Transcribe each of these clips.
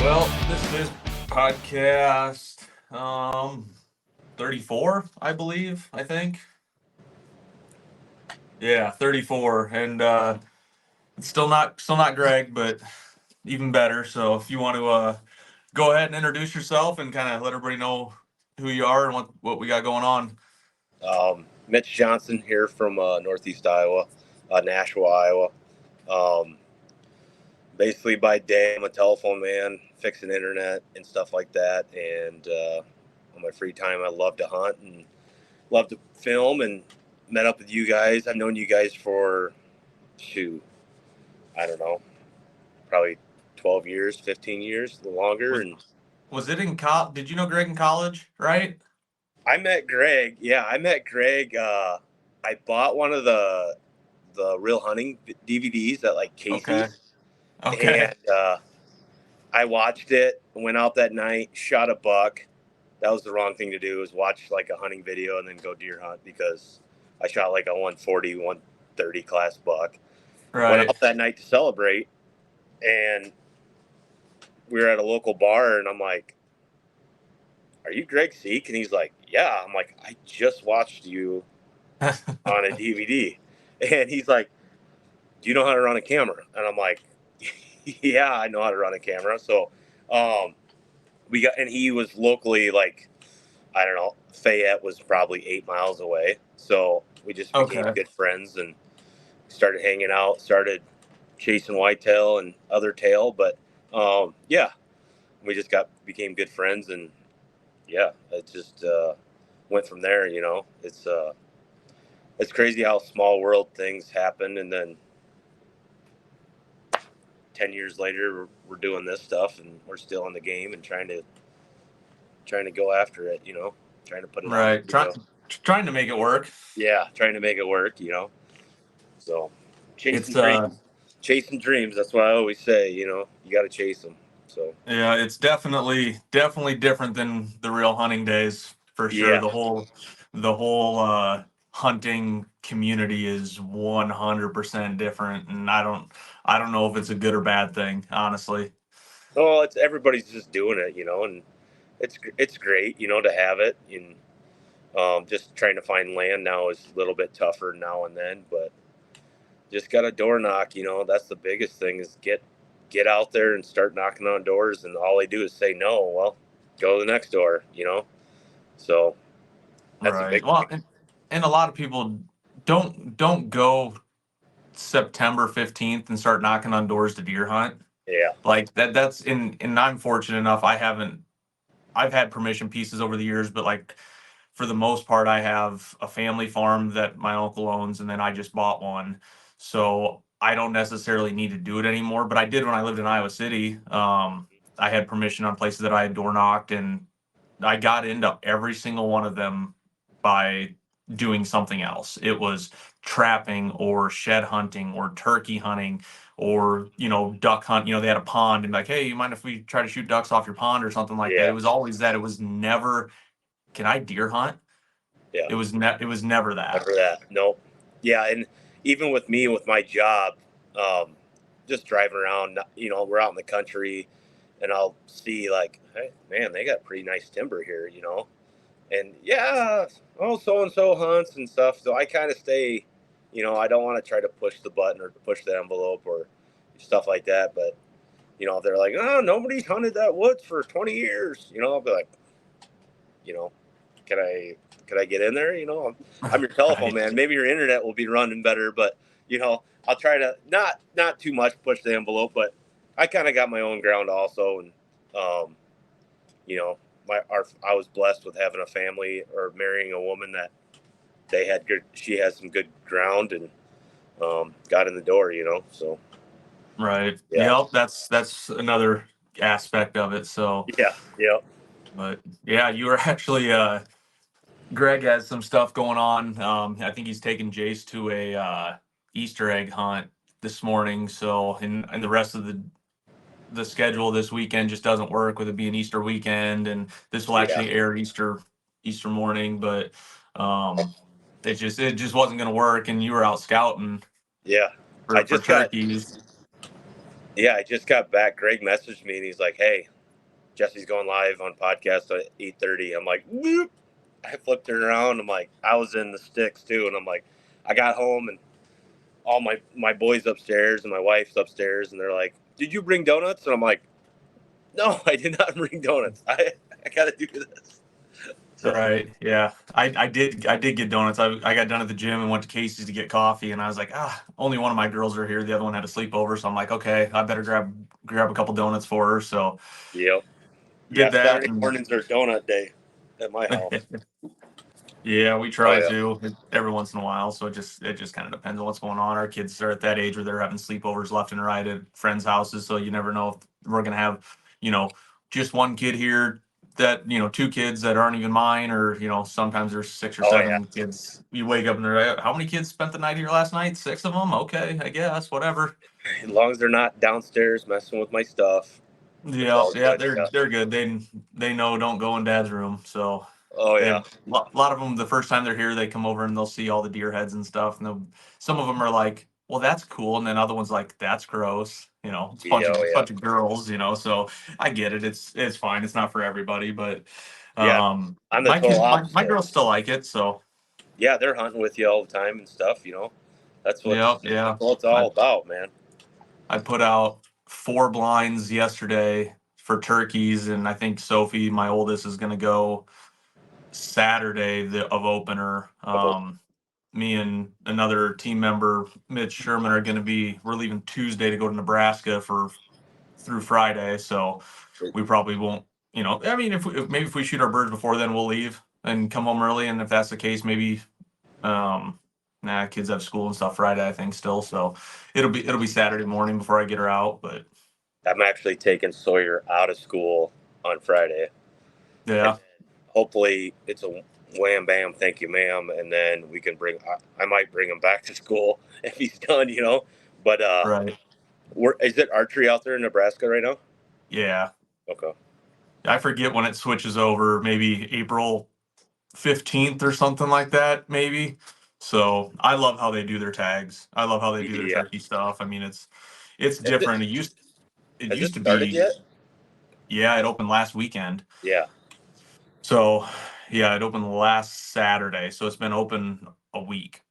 Well, this is podcast 34, I believe, I think. Yeah, 34. And it's still not Greg, but even better. So if you want to go ahead and introduce yourself and kind of let everybody know who you are and what we got going on. Mitch Johnson here from Northeast Iowa, Nashua, Iowa. Um, Basically, by day, I'm a telephone man, fixing internet and stuff like that. And on my free time, I love to hunt and love to film. And met up with you guys. I've known you guys for, I don't know, probably 12 years, 15 years, a little longer. Was And was it in college? Did you know Greg in college, right? I met Greg. Yeah, I met Greg. I bought one of the real hunting DVDs at like Okay. Casey's, Okay. and I watched it. Went out that night, shot a buck. That was the wrong thing to do. Was watch like a hunting video and then go deer hunt because I shot like a 140, 130 class buck. Went Right. out that night to celebrate, and we were at a local bar, and I'm like, "Are you Greg Seek?" And he's like, "Yeah." I'm like, "I just watched you on a DVD," and he's like, "Do you know how to run a camera?" And I'm like, "Yeah, I know how to run a camera." So, and he was locally like, I don't know, Fayette was probably 8 miles away. So we just became Okay. good friends and started hanging out, started chasing whitetail and other tail. But yeah, we just became good friends, and yeah, it just went from there. It's crazy how small world things happen, and then 10 years later we're doing this stuff and we're still in the game and trying to go after it, trying to put it on Right. video. Trying to make it work. Yeah, trying to make it work, so chasing It's dreams, that's what I always say. You got to chase them. So Yeah, it's definitely different than the real hunting days for sure. yeah. The whole hunting community is 100% different, and I don't know if it's a good or bad thing, honestly. Well, it's everybody's just doing it, and it's great, to have it. And just trying to find land now is a little bit tougher now and then, but just got a door knock. That's the biggest thing is get out there and start knocking on doors, and all they do is say no. Well, go to the next door. So that's a Right. big Well, thing. and a lot of people don't go September 15th and start knocking on doors to deer hunt. Yeah, Like that's and I'm fortunate enough I've had permission pieces over the years, but like for the most part, I have a family farm that my uncle owns, and then I just bought one. So I don't necessarily need to do it anymore, but I did when I lived in Iowa City. I had permission on places that I had door knocked, and I got into every single one of them by doing something else. It was trapping or shed hunting or turkey hunting or, duck hunt. They had a pond and like, hey, you mind if we try to shoot ducks off your pond or something like that? It yeah, was always that. It was never, can I deer hunt? yeah. It was never that. Never that. Nope. Yeah, and even with me with my job, um, just driving around, we're out in the country, and I'll see like, hey, man, they got pretty nice timber here, and yeah, oh, so and so hunts and stuff. So I kind of stay, I don't want to try to push the button or push the envelope or stuff like that. But if they're like, oh, nobody's hunted that woods for 20 years, I'll be like, you know, can I get in there? I'm your telephone Right. man. Maybe your internet will be running better, but I'll try to not too much push the envelope, but I kind of got my own ground also, and um, you know, I was blessed with having a family or marrying a woman that she has some good ground and got in the door, so Right. yeah, Yep. That's another aspect of it. So, yeah, yeah, but yeah, you were actually, Greg has some stuff going on. I think he's taking Jace to a Easter egg hunt this morning. So, and the rest of the schedule this weekend just doesn't work with it being Easter weekend, and this will yeah, actually air Easter morning, but it just wasn't going to work. And you were out scouting yeah. I for just got turkeys. Yeah, I just got back. Greg messaged me and he's like, "Hey, Jesse's going live on podcast at 8:30." I'm like, "Whoop." I flipped it around. I'm like, I was in the sticks too, and I'm like, I got home and all my boys upstairs and my wife's upstairs, and they're like, "Did you bring donuts?" And I'm like, "No, I did not bring donuts. I got to do this." So Right. Yeah. I did get donuts. I got done at the gym and went to Casey's to get coffee, and I was like, only one of my girls are here. The other one had a sleepover, so I'm like, okay, I better grab a couple donuts for her. So yep, yeah. did that, Saturday and mornings are donut day at my house. yeah, we Oh try yeah, to every once in a while. So it just kind of depends on what's going on. Our kids are at that age where they're having sleepovers left and right at friends' houses, so you never know if we're gonna have, you know, just one kid here that, two kids that aren't even mine, or sometimes there's six or oh yeah. seven kids. You wake up and they're like, how many kids spent the night here last night? Six of them. Okay, I guess whatever. As long as they're not downstairs messing with my stuff, it's Yeah, all yeah, good. they're Yeah. they're good. They know don't go in dad's room. So Oh they yeah. have a lot of them. The first time they're here, they come over and they'll see all the deer heads and stuff. And some of them are like, "Well, that's cool," and then other ones like, "That's gross." It's a bunch Yeah. of Oh yeah. bunch of girls. So I get it. It's fine. It's not for everybody, but Yeah. I'm the my total kids, my opposite. girls still like it. So Yeah, they're hunting with you all the time and stuff. That's yeah, that's yeah. what it's I all about, man. I put out 4 blinds yesterday for turkeys, and I think Sophie, my oldest, is going to go Saturday of opener. Me and another team member, Mitch Sherman, are going to be. We're leaving Tuesday to go to Nebraska for through Friday, so we probably won't. I mean, if we shoot our birds before then, we'll leave and come home early. And if that's the case, maybe. Um, kids have school and stuff Friday, I think, still. So it'll be Saturday morning before I get her out. But I'm actually taking Sawyer out of school on Friday, and yeah, hopefully it's a wham bam, thank you, ma'am, and then we can I might bring him back to school if he's done. But right, is it archery out there in Nebraska right now? yeah. Okay. I forget when it switches over. Maybe April 15th or something like that, maybe. So I love how they do their tags. I love how they do their Yeah. turkey stuff. I mean, it's Has it different. It has it used to started be, yet? yeah, it opened last weekend. Yeah. So yeah, it opened last Saturday. So it's been open a week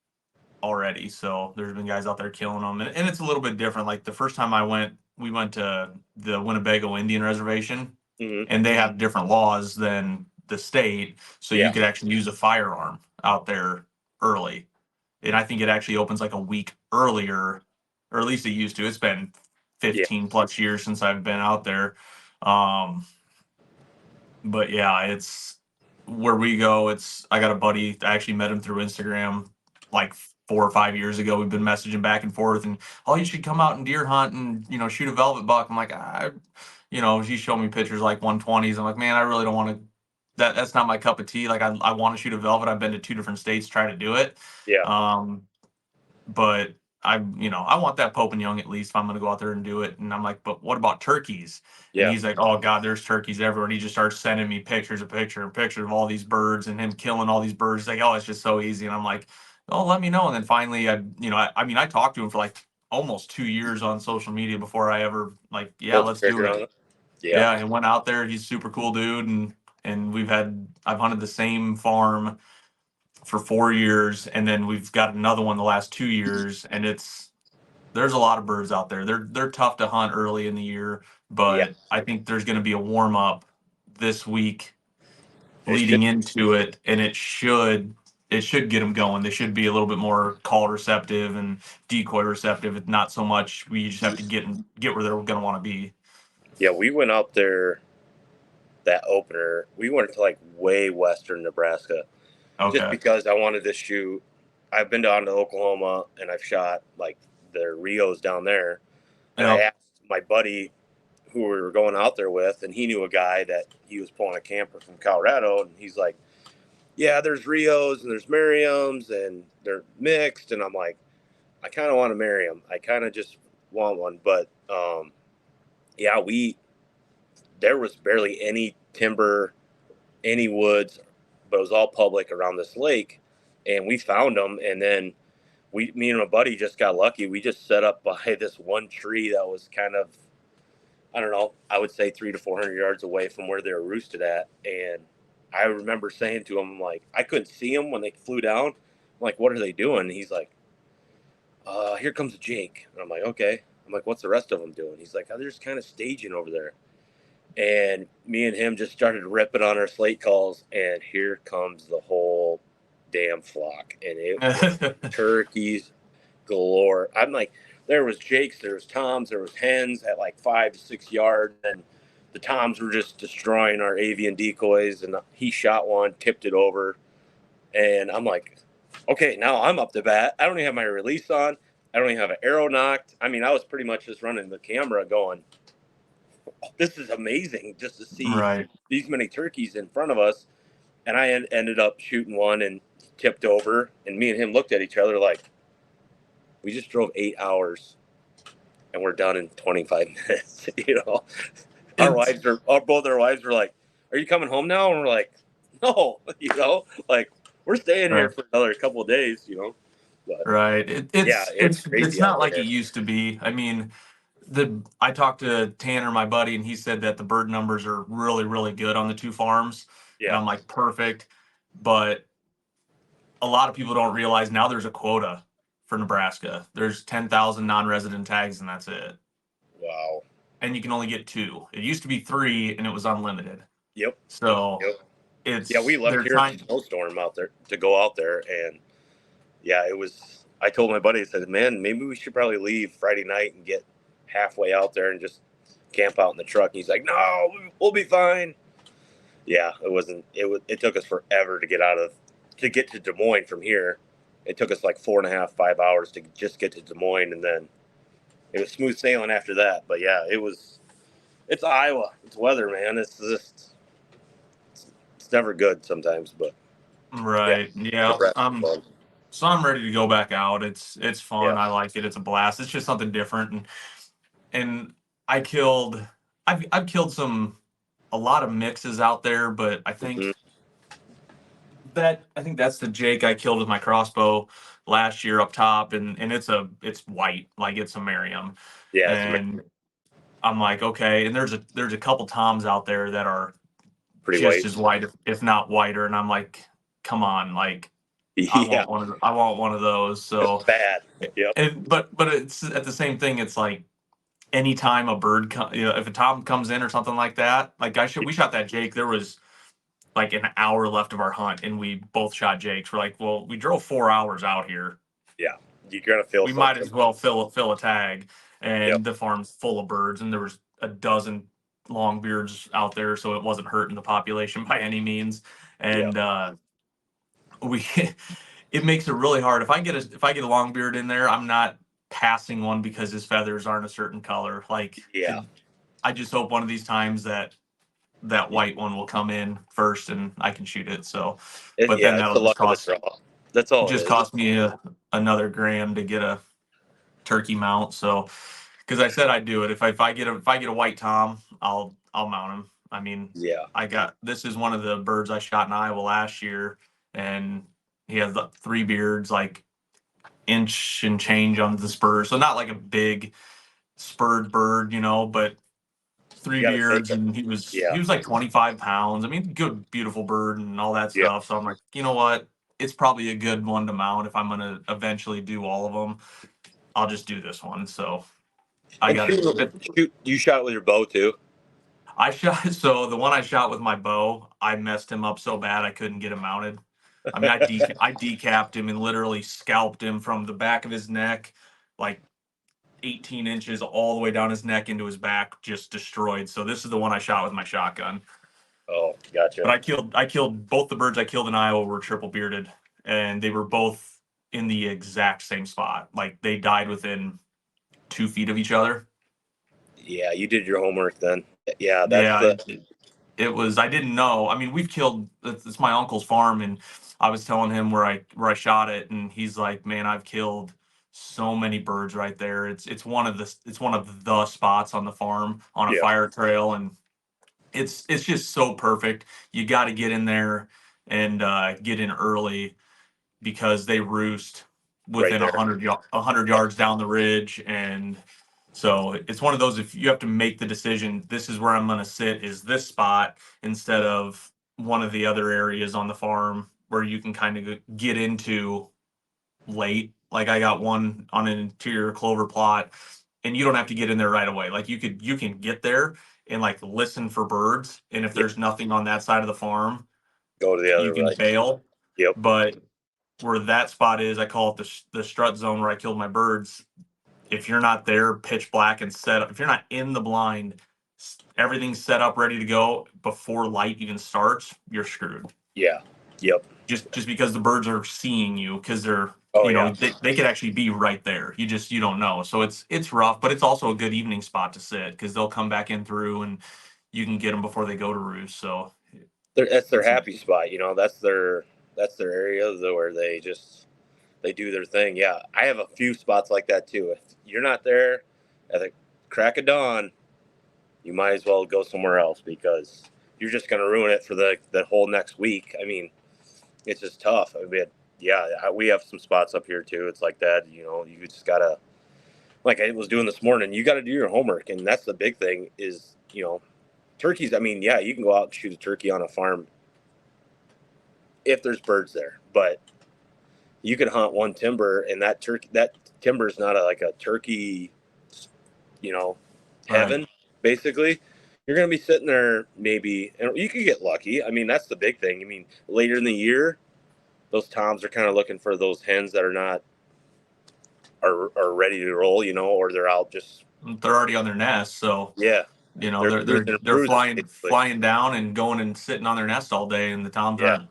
already. So there's been guys out there killing them, and it's a little bit different. Like the first time I went, we went to the Winnebago Indian Reservation, Hmm. and they have different laws than the state. So you Yeah. could actually use a firearm out there early. And I think it actually opens like a week earlier, or at least it used to. It's been Yeah. 15 plus years since I've been out there. Um, but yeah, it's where we go. I got a buddy. I actually met him through Instagram like 4 or 5 years ago. We've been messaging back and forth, and you should come out and deer hunt and shoot a velvet buck. I'm like, he showed me pictures like 120s. I'm like, man, I really don't want to. That's not my cup of tea. Like I want to shoot a velvet. I've been to 2 different states trying to do it. Yeah. Um, but I want that Pope and Young at least if I'm going to go out there and do it. And I'm like, but what about turkeys? And Yeah. he's like, oh God, there's turkeys everywhere. And he just starts sending me pictures of all these birds and him killing all these birds. He's like, oh, it's just so easy. And I'm like, oh, let me know. And then finally, I mean, I talked to him for like almost 2 years on social media before I ever like, yeah, Pulled the let's do trigger it. on it. Yeah. Yeah, and went out there. He's a super cool dude, and I've hunted the same farm for 4 years, and then we've got another one the last 2 years, and there's a lot of birds out there. They're tough to hunt early in the year, Yeah. but I think there's going to be a warm up this week It should. leading into it, and it should get them going. They should be a little bit more call receptive and decoy receptive. It's not so much we just have to get where they're going to want to be. Yeah. We went out there that opener. We went to like way western Nebraska just Okay. because I wanted to shoot. I've been down to Oklahoma and I've shot like the Rios down there. And I Yep. asked my buddy who we were going out there with, and he knew a guy that he was pulling a camper from Colorado. And he's like, yeah, there's Rios and there's Merriams and they're mixed. And I'm like, I kind of want to marry them. I kind of just want one. But yeah, there was barely any timber, any woods, but it was all public around this lake. And we found them. And then me and my buddy just got lucky. We just set up by this one tree that was kind of, I don't know, I would say 300 to 400 yards away from where they were roosted at. And I remember saying to him, like, I couldn't see them when they flew down. I'm like, what are they doing? And he's like, here comes Jake. And I'm like, okay. I'm like, what's the rest of them doing? He's like, oh, they're just kind of staging over there. And me and him just started ripping on our slate calls, and here comes the whole damn flock. And it was turkeys galore. I'm like, there was Jakes, there was Toms, there was hens at like 5 to 6 yards, and the Toms were just destroying our avian decoys. And he shot one, tipped it over, and I'm like, okay, now I'm up to bat. I don't even have my release on. I don't even have an arrow knocked. I mean, I was pretty much just running the camera going, this is amazing just to see Right. these many turkeys in front of us. And I ended up shooting one and tipped over. And me and him looked at each other like, we just drove 8 hours and we're done in 25 minutes. You know, It's both our wives were like, are you coming home now? And we're like, no, you know, like we're staying here right. for another couple of days, you know. But Right. yeah, it's It's crazy out not like it there. used to be. I mean, I talked to Tanner, my buddy, and he said that the bird numbers are really, really good on the two farms. And Yeah. I'm like, perfect. But a lot of people don't realize now there's a quota for Nebraska. There's 10,000 non-resident tags, and that's it. Wow. And you can only get two. It used to be three, and it was unlimited. Yep. So Yep. Yeah, we left they're here in the trying. snowstorm out there to go out there, and yeah, it was. I told my buddy, I said, "Man, maybe we should probably leave Friday night and get halfway out there and just camp out in the truck." And he's like, "No, we'll be fine." Yeah, it wasn't. It took us forever to get to Des Moines from here. It took us like 4.5, 5 hours to just get to Des Moines, and then it was smooth sailing after that. But yeah, it was. It's Iowa. It's weather, man. It's never good sometimes, but yeah, Right. Yeah. Nebraska's fun. So I'm ready to go back out. It's Yeah. fun. I like it. It's a blast. It's just something different. And I killed I've killed a lot of mixes out there, but Mm-hmm. I think that's the Jake I killed with my crossbow last year up top, and it's white, like it's a Merriam. Yeah, it's And I'm like, okay, and there's a couple toms out there that are pretty just white. as white, if not whiter, and I'm like, come on, like Yeah, I want one of those. it's So bad. Yep. and but it's at the same thing, it's like anytime a if a tom comes in or something like that, like we shot that Jake, there was like an hour left of our hunt and we both shot Jakes. We're like, well, we drove 4 hours out here. Yeah, you're gonna feel We might something. as well fill a tag. Yep. And the farm's full of birds, and there was a dozen longbeards out there, so it wasn't hurting the population by any means. Yeah. And we it makes it really hard. If I get a longbeard in there, I'm not passing one because his feathers aren't a certain color. Yeah. I just hope one of these times that white one will come in first and I can shoot it. So, but then It's the luck of the draw. That's all it just is. cost me another grand to get a turkey mount. So, because I said I'd do it. If I get a white tom, I'll mount him. I mean, Yeah. this is one of the birds I shot in Iowa last year, and he has the three beards, like inch and change on the spurs. So not like a big spurred bird, but You three got to take beards, it. and Yeah. he was like 25 pounds. I mean, good, beautiful bird and all that Yeah. stuff. So I'm like, you know what? It's probably a good one to mount if I'm gonna eventually do all of them. I'll just do this one. So I And got it. shoot. You shot it with your bow too. I shot so the one I shot with my bow, I messed him up so bad I couldn't get him mounted. I mean, I decapped him and literally scalped him from the back of his neck, like 18 inches all the way down his neck into his back, just destroyed. So this is the one I shot with my shotgun. Oh, gotcha. But I killed both the birds I killed in Iowa were triple bearded, and they were both in the exact same spot. Like they died within 2 feet of each other. Yeah, you did your homework then. Yeah, that's Yeah, the. it was. I didn't know. I mean, we've killed. It's my uncle's farm, and I was telling him where I shot it, and he's like, "Man, I've killed so many birds right there. It's one of the spots on the farm on a Yeah. fire trail, and it's just so perfect. You got to get in there and get in early because they roost right within there. 100 Yep. yards down the ridge. And so it's one of those, if you have to make the decision, this is where I'm going to sit, is this spot, instead of one of the other areas on the farm where you can kind of get into late. Like I got one on an interior clover plot, and you don't have to get in there right away. Like you can get there and like listen for birds. And if Yep. there's nothing on that side of the farm, Go to the you other can right. bail. Yep. But where that spot is, I call it the strut zone where I killed my birds. If you're not there, pitch black and set up, if you're not in the blind, everything's set up ready to go before light even starts, you're screwed. Yeah. Yep. Just because the birds are seeing you, because they're, Oh you know, yeah. they could actually be right there. You don't know. So it's rough, but it's also a good evening spot to sit, because they'll come back in through and you can get them before they go to roost. So That's their it's happy spot. You know, that's their area where they do their thing. Yeah, I have a few spots like that too. If you're not there at the crack of dawn, you might as well go somewhere else, because you're just going to ruin it for the whole next week. I mean, it's just tough. I mean, yeah, we have some spots up here too. It's like that. You know, you just gotta, like I was doing this morning, you got to do your homework, and that's the big thing. Is, turkeys. I mean, yeah, you can go out and shoot a turkey on a farm if there's birds there, but you can hunt one timber, and that timber is not like a turkey, you know, right. heaven. Basically, you're going to be sitting there maybe, and you could get lucky. I mean, that's the big thing. I mean, later in the year, those toms are kind of looking for those hens that are ready to roll, or they're out just, They're already on their nest, so yeah, they're they're cruising and they're bruising flying basically. flying down and going and sitting on their nest all day, and the toms Yeah, aren't.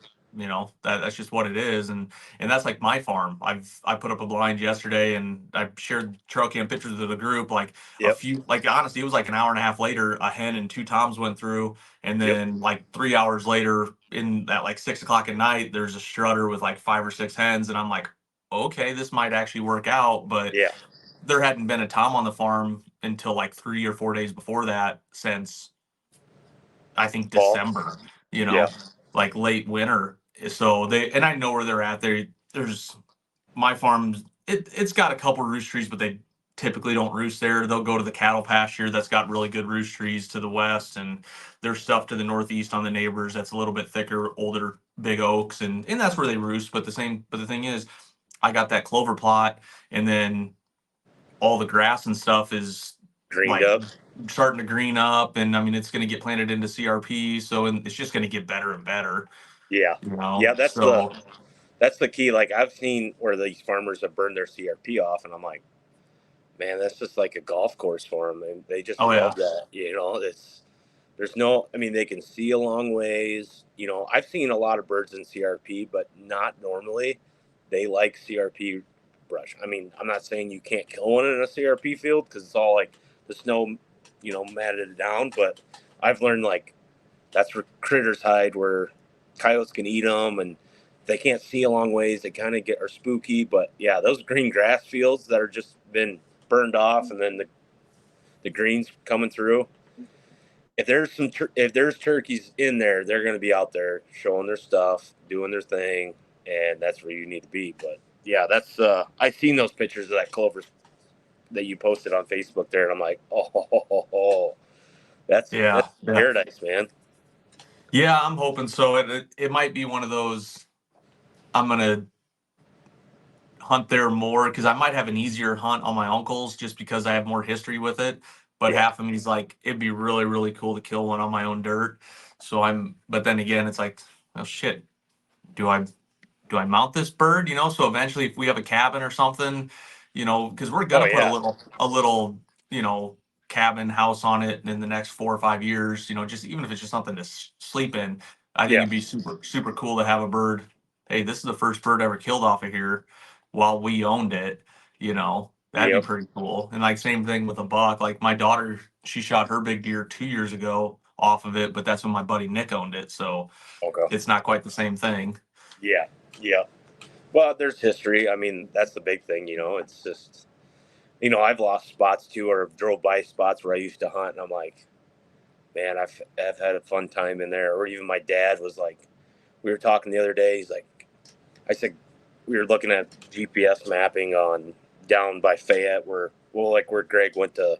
That's just what it is. And that's like my farm. I put up a blind yesterday, and I shared trail cam pictures of the group. Like a yep, few, like honestly, it was like an hour and a half later, a hen and two toms went through, and yep, then like 3 hours later, in at like 6 o'clock at night, there's a strutter with like 5 or 6 hens, and I'm like, okay, this might actually work out. But yeah, there hadn't been a tom on the farm until like 3 or 4 days before that, since I think fall, December, yeah, like late winter. So and I know where they're at. There's my farm. It's got a couple roost trees, but they typically don't roost there. They'll go to the cattle pasture that's got really good roost trees to the west, and there's stuff to the northeast on the neighbors that's a little bit thicker, older, big oaks, and that's where they roost. But the thing is, I got that clover plot, and then all the grass and stuff is greened like up, starting to green up, and I mean it's going to get planted into CRP, so and it's just going to get better and better, yeah, you know. yeah. That's the So that's the key. Like I've seen where these farmers have burned their CRP off, and I'm like, man, that's just like a golf course for them, and they just oh love yeah, that. There's no, I mean, they can see a long ways. I've seen a lot of birds in CRP, but not normally. They like CRP brush. I mean, I'm not saying you can't kill one in a CRP field because it's all like the snow, matted down. But I've learned like that's where critters hide, where coyotes can eat them, and they can't see a long ways. They kind of are spooky. But yeah, those green grass fields that are just been burned off, and then the greens coming through. If there's turkeys in there, they're going to be out there showing their stuff, doing their thing, and that's where you need to be. But yeah, that's I've seen those pictures of that clover that you posted on Facebook there, and I'm like, oh, that's yeah, yeah, paradise, man. yeah. I'm hoping so. It might be one of those. I'm gonna hunt there more because I might have an easier hunt on my uncle's, just because I have more history with it. But Yeah. half of me's like, it'd be really, really cool to kill one on my own dirt. But then again, it's like, oh shit, do I do I mount this bird? So eventually, if we have a cabin or something, because we're Oh gonna put a yeah. little, cabin house on it in the next 4 or 5 years. Just even if it's just something to sleep in, I think Yeah. it'd be super, super cool to have a bird. Hey, this is the first bird ever killed off of here while we owned it. That'd be Yep. pretty cool. And like same thing with a buck. Like my daughter, she shot her big deer 2 years ago off of it, but that's when my buddy Nick owned it, so Okay. it's not quite the same thing. Yeah. Yeah. Well, there's history. I mean, that's the big thing. It's just, I've lost spots too, or drove by spots where I used to hunt, and I'm like, man, I've had a fun time in there. Or even my dad was like, we were talking the other day. He's like, I said, we were looking at GPS mapping on down by Fayette, where Greg went to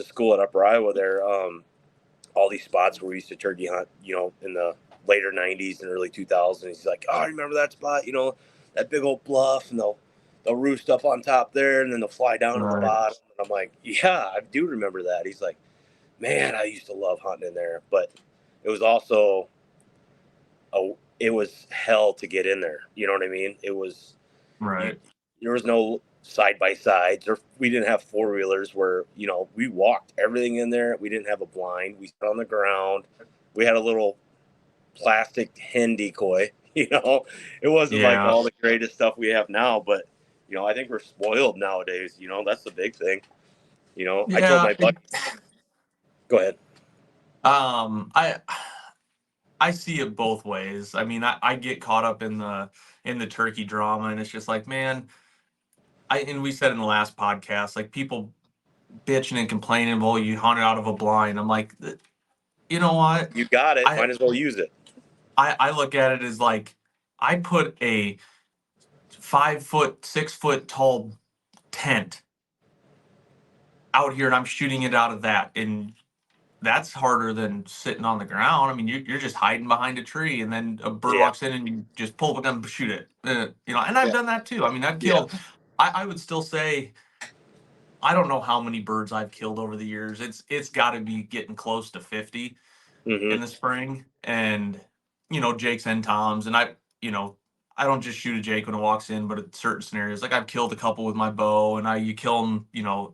school at Upper Iowa. There, all these spots where we used to turkey hunt, in the later '90s and early 2000s. He's like, "Oh, I remember that spot? That big old bluff, and they'll roost up on top there, and then they'll fly down to the Right. bottom." And I'm like, "Yeah, I do remember that." He's like, "Man, I used to love hunting in there, but it was also it was hell to get in there. You know what I mean? It was you, Right. there was no side by sides, or we didn't have four wheelers where we walked everything in there. We didn't have a blind. We sat on the ground. We had a little plastic hen decoy. It wasn't like Yeah. all the greatest stuff we have now, but I think we're spoiled nowadays. That's the big thing. I told Yeah. my buddy. Go ahead. I see it both ways. I mean, I get caught up in the turkey drama, and it's just like, man, and we said in the last podcast, like people bitching and complaining, well, you hunted out of a blind. I'm like, you know what? You got it. I Might as well use it. I look at it as like I put a 5 foot, 6 foot tall tent out here and I'm shooting it out of that. And that's harder than sitting on the ground. I mean, you're just hiding behind a tree and then a bird Yeah. walks in and you just pull the gun, shoot it. And I've Yeah. done that too. I mean, I've Yeah. killed, I would still say, I don't know how many birds I've killed over the years. It's got to be getting close to 50 Mm-hmm. in the spring. And, Jakes and Toms. And I don't just shoot a Jake when it walks in, but at certain scenarios, like I've killed a couple with my bow and you kill them,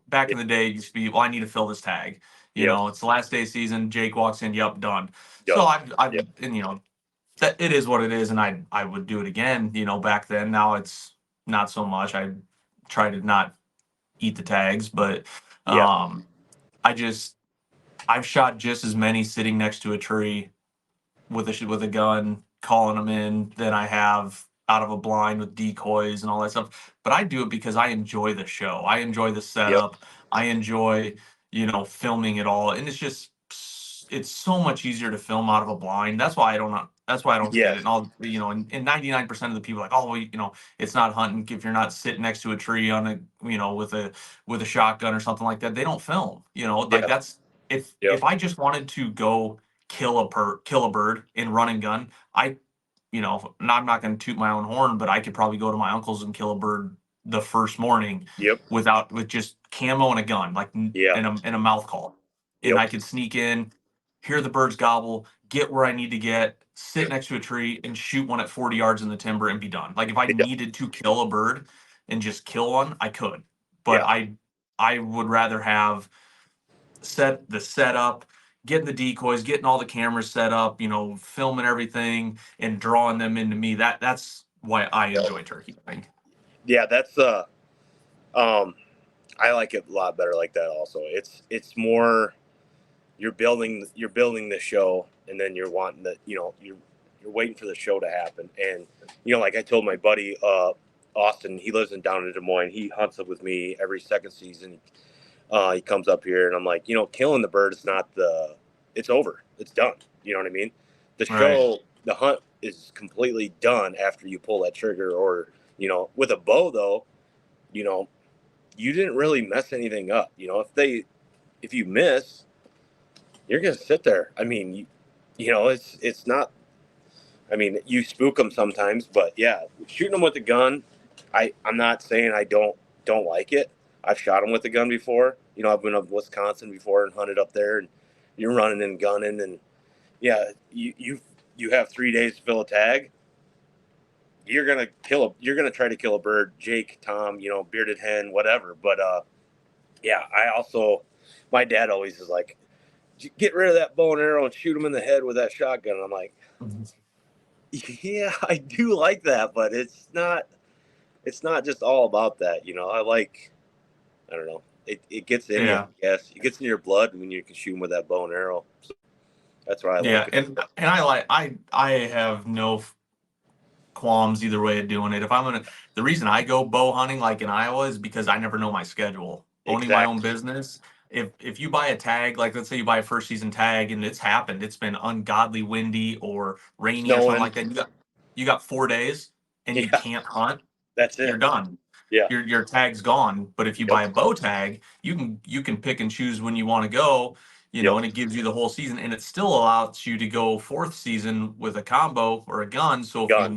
back Yeah. in the day, it used to be, well, I need to fill this tag. Yep. It's the last day of season. Jake walks in, yep, done. So Done. I've, Yep. and that it is what it is. And I would do it again, back then. Now it's not so much. I try to not eat the tags, but, Yeah. um, I just, I've shot just as many sitting next to a tree with a gun, calling them in than I have out of a blind with decoys and all that stuff. But I do it because I enjoy the show. I enjoy the Yep. setup. I enjoy, filming it all. And it's so much easier to film out of a blind. That's why I don't get it. Yes. And and 99% of the people are like, oh, well, it's not hunting if you're not sitting next to a tree on with a shotgun or something like that. They don't film, like Yeah. that's if Yep. I just wanted to go kill a bird in run and gun. I'm not going to toot my own horn, but I could probably go to my uncle's and kill a bird the first morning Yep. with just camo and a gun, like Yeah. in a mouth call, and Yep. I could sneak in, hear the birds gobble, get where I need to get, sit next to a tree, and shoot one at 40 yards in the timber and be done. Like if I Yeah. needed to kill a bird and just kill one, I could, but Yeah. I would rather have set the setup, getting the decoys, getting all the cameras set up, filming everything and drawing them into me. That's why I enjoy turkey hunting. Yeah. That's um, I like it a lot better like that. Also, it's more you're building the show, and then you're wanting the you're waiting for the show to happen. And like I told my buddy Austin, he lives down in Des Moines. He hunts up with me every second season. He comes up here, and I'm like, killing the bird is not it's over. It's done. You know what I mean? The Right. show, the hunt is completely done after you pull that trigger. Or with a bow though, you know, you didn't really mess anything up. If you miss, you're gonna sit there. I mean, it's not. I mean, you spook them sometimes, but yeah, shooting them with a gun. I'm not saying I don't like it. I've shot them with a gun before. I've been up in Wisconsin before and hunted up there, and you're running and gunning, and yeah, you have 3 days to fill a tag. You're gonna try to kill a bird, Jake, Tom, bearded hen, whatever. But yeah, my dad always is like, get rid of that bow and arrow and shoot him in the head with that shotgun. And I'm like, yeah, I do like that, but it's not just all about that. I don't know. It gets in you. Yeah. Yes, it gets in your blood when you can shoot them with that bow and arrow. So that's why I Yeah. like it. And I have no qualms either way of doing it. The reason I go bow hunting like in Iowa is because I never know my schedule. Owning my own Exactly. business, if you buy a tag, like let's say you buy a first season tag and it's happened, it's been ungodly windy or rainy or something Snowing. like that. You got 4 days and you Yeah, can't hunt, that's you're it. done. Yeah. Your tag's gone. But if you Yep. buy a bow tag, you can pick and choose when you want to go, Yep. and it gives you the whole season, and it still allows you to go fourth season with a combo or a gun. So Gun.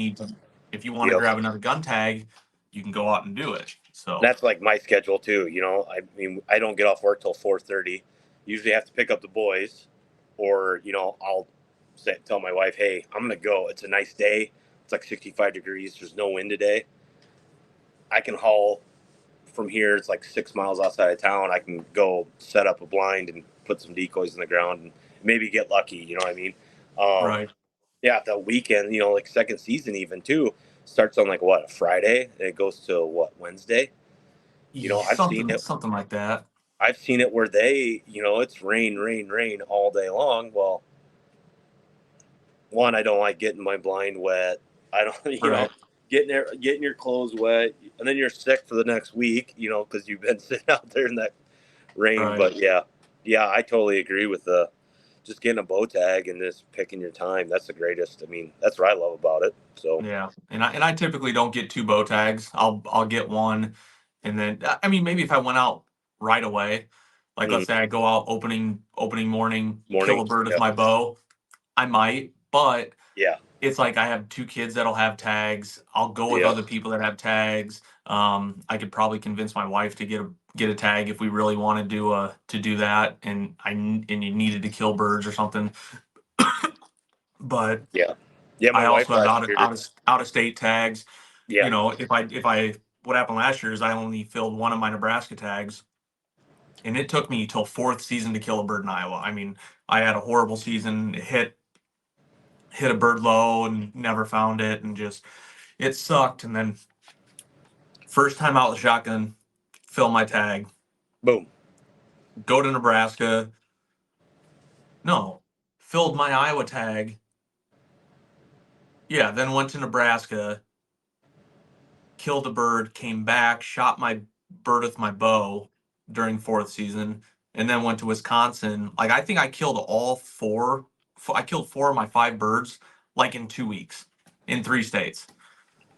if you want to Yep. grab another gun tag, you can go out and do it. So That's like my schedule too. I mean, I don't get off work till 4:30. Usually have to pick up the boys, or I'll tell my wife, "Hey, I'm gonna go. It's a nice day. It's like 65 degrees. There's no wind today. I can haul from here. It's like 6 miles outside of town. I can go set up a blind and put some decoys in the ground and maybe get lucky. You know what I mean? Um, right, yeah, the weekend. Like second season even too starts on like what, a Friday and it goes to what, Wednesday. I've seen it. something like that. I've seen it where it's rain, rain, rain all day long. Well, one, I don't like getting my blind wet. I don't, Right, getting your clothes wet, and then you're sick for the next week, because you've been sitting out there in that rain. right. But yeah, I totally agree with the just getting a bow tag and just picking your time. That's the greatest. I mean, that's what I love about it. So Yeah, and I typically don't get two bow tags. I'll get one, and then I mean maybe if I went out right away, like let's mhm. say I go out opening morning, kill a Morning, bird with yeah, my bow, I might, but yeah, it's like I have two kids that'll have tags. I'll go with yeah, other people that have tags. I could probably convince my wife to get a tag if we really wanted to do that, and you needed to kill birds or something. But yeah, yeah. My I wife also have last year did. out of state tags. Yeah, If I what happened last year is I only filled one of my Nebraska tags, and it took me till fourth season to kill a bird in Iowa. I mean, I had a horrible season, hit a bird low and never found it, and just it sucked. And then first time out with shotgun, fill my tag, boom. go to Nebraska. No, filled my Iowa tag. Yeah, then went to Nebraska, killed a bird, came back, shot my bird with my bow during fourth season, and then went to Wisconsin. Like I think I killed all four. I killed four of my five birds like in 2 weeks in three states.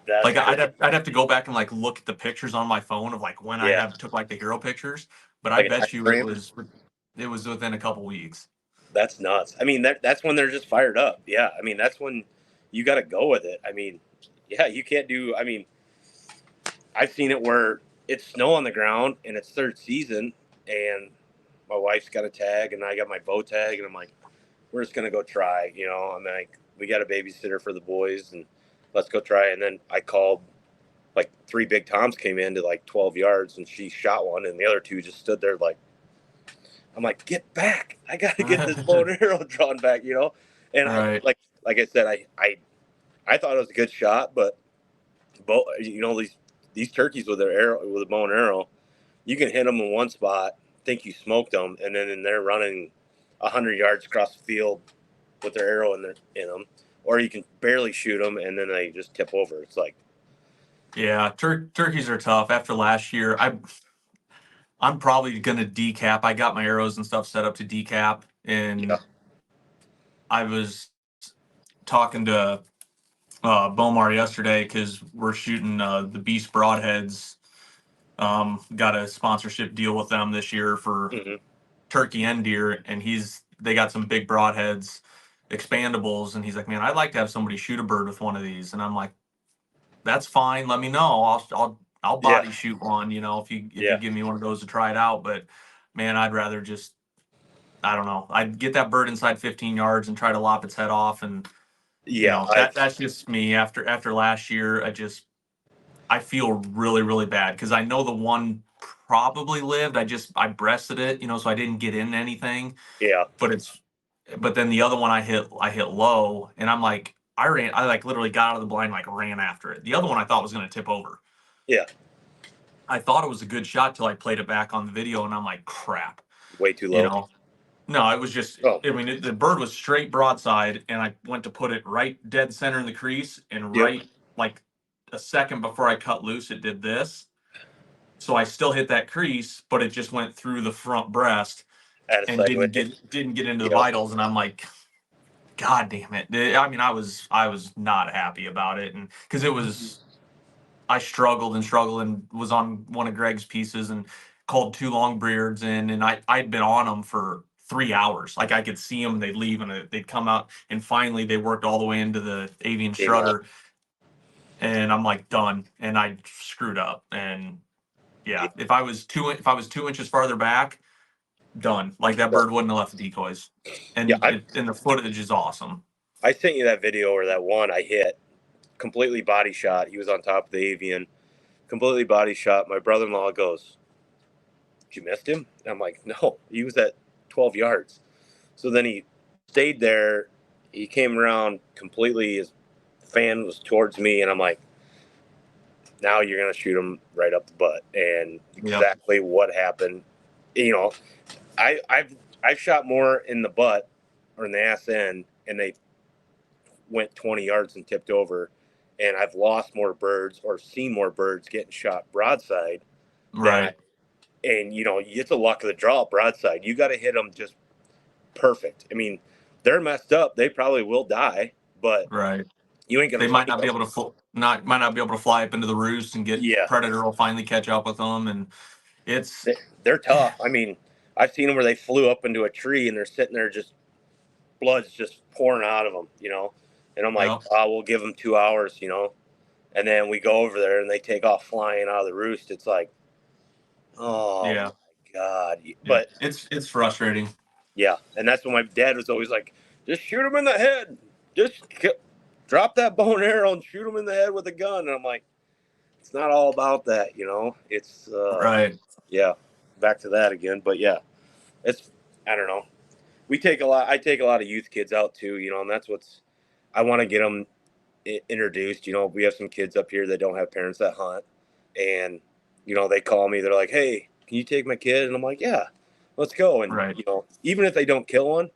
That's Like crazy. I'd have to go back and like look at the pictures on my phone of like when I Yeah, have took like the hero pictures, but I like a time bet you frame. it was within a couple weeks. That's nuts. I mean, that's when they're just fired up. Yeah, I mean, that's when you got to go with it. I mean, yeah, you can't do. I mean, I've seen it where it's snow on the ground and it's third season, and my wife's got a tag and I got my bow tag, and I'm like, we're just gonna go try. I'm like, we got a babysitter for the boys, and let's go try. And then I called. Like three big toms came in to like 12 yards, and she shot one, and the other two just stood there like, I'm like, get back! I gotta get this bow and arrow drawn back, And I Right. like I said, I thought it was a good shot, but these turkeys with their arrow with a bow and arrow, you can hit them in one spot, think you smoked them, and then they're running 100 yards across the field with their arrow in them, or you can barely shoot them and then they just tip over. It's like, Yeah, turkeys are tough. After last year, I'm probably gonna decap. I got my arrows and stuff set up to decap, yeah, and I was talking to Bomar yesterday because we're shooting the Beast Broadheads. Got a sponsorship deal with them this year for hmm, turkey and deer, and they got some big broadheads, expandables, and he's like, man, I'd like to have somebody shoot a bird with one of these, and I'm like, that's fine. Let me know. I'll yeah, body shoot one. If you yeah, give me one of those to try it out. But man, I'd rather just I don't know. I'd get that bird inside 15 yards and try to lop its head off, and yeah. that's just me. After last year, I feel really really bad because I know the one probably lived. I breasted it, so I didn't get in anything. Yeah, But but then the other one I hit low, and I like literally got out of the blind, like ran after it. The other one I thought was going to tip over. yeah. I thought it was a good shot till I played it back on the video, and I'm like, crap. Way too You low. know, no, it was just. Oh, I mean, the bird was straight broadside, and I went to put it right dead center in the crease, and yep. right like a second before I cut loose, it did this. So I still hit that crease, but it just went through the front breast At a and segue. didn't get into the Yep. vitals, and I'm like, God damn it! I mean, I was not happy about it, and because I struggled and struggled and was on one of Greg's pieces and called two longbeards in, and I'd been on them for 3 hours. Like I could see them, they'd leave and they'd come out, and finally they worked all the way into the avian Came out. strutter, and I'm like done, and I screwed up. And Yeah. yeah, if I was 2 inches farther back, done. Like that bird wouldn't have left the decoys, Yeah. and the footage is awesome. I sent you that video where that one I hit completely body shot. He was on top of the avian, completely body shot. My brother in law goes, "Did you missed him?" And I'm like, "No, he was at 12 yards." So then he stayed there. He came around completely. His fan was towards me, and I'm like, "Now you're gonna shoot him right up the butt." And Yep. exactly what happened. You know, I've shot more in the butt or in the ass end, and they went 20 yards and tipped over. And I've lost more birds or seen more birds getting shot broadside than I. Right. And it's a luck of the draw broadside. You got to hit them just perfect. I mean, they're messed up. They probably will die, but Right. you ain't gonna They might find not be them. able to might not be able to fly up into the roost and get Yeah, predator will finally catch up with them, and it's they're tough. I mean, I've seen them where they flew up into a tree and they're sitting there just blood's just pouring out of them. And I'm like, yep. oh, we'll give them 2 hours. And then we go over there and they take off flying out of the roost. It's like, oh Yeah. my god. Yeah. But It's frustrating. yeah, and that's when my dad was always like, just shoot him in the head. Just drop that bow and arrow and shoot him in the head with a gun. And I'm like, it's not all about that. It's Right. yeah, back to that again. But yeah, it's I don't know. I take a lot of youth kids out too, and that's what's I want to get them introduced. We have some kids up here that don't have parents that hunt, and they call me. They're like, "Hey, can you take my kid?" And I'm like, "Yeah, let's go." And Right. even if they don't kill one,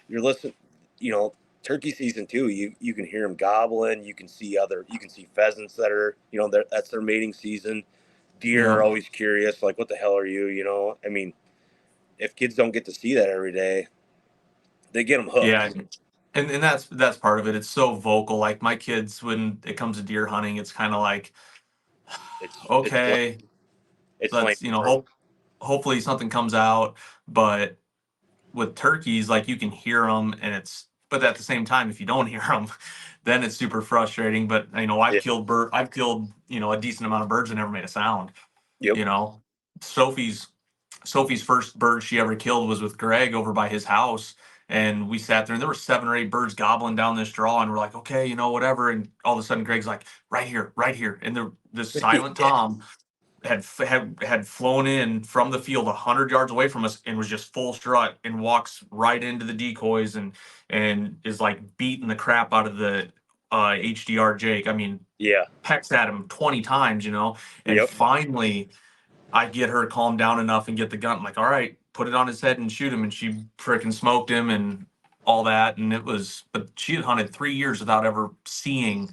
you're listening. Turkey season too. You can hear them gobbling. You can see pheasants that are that's their mating season. Deer are Yep. always curious, like, what the hell are you? I mean, if kids don't get to see that every day, they get them Yeah. hooked. And that's part of it. It's so vocal. Like my kids, when it comes to deer hunting, it's kind of like, It's lame. okay, It's lame let's for them. hopefully something comes out. But with turkeys, like you can hear them, but at the same time, if you don't hear them, then it's super frustrating. But Yeah. I've killed a decent amount of birds and never made a sound. Yep. You know, Sophie's Sophie's first bird she ever killed was with Greg over by his house. And we sat there and there were 7 or 8 birds gobbling down this draw. And we're like, okay, whatever. And all of a sudden Greg's like, right here, right here. And this silent Yeah. Tom had flown in from the field 100 yards away from us and was just full strut and walks right into the decoys and is like beating the crap out of the HDR Jake. I mean, Yeah. pecks at him 20 times, and Yep. finally I get her to calm down enough and get the gun. I'm like, all right, put it on his head and shoot him. And she freaking smoked him and all that. And but she had hunted 3 years without ever seeing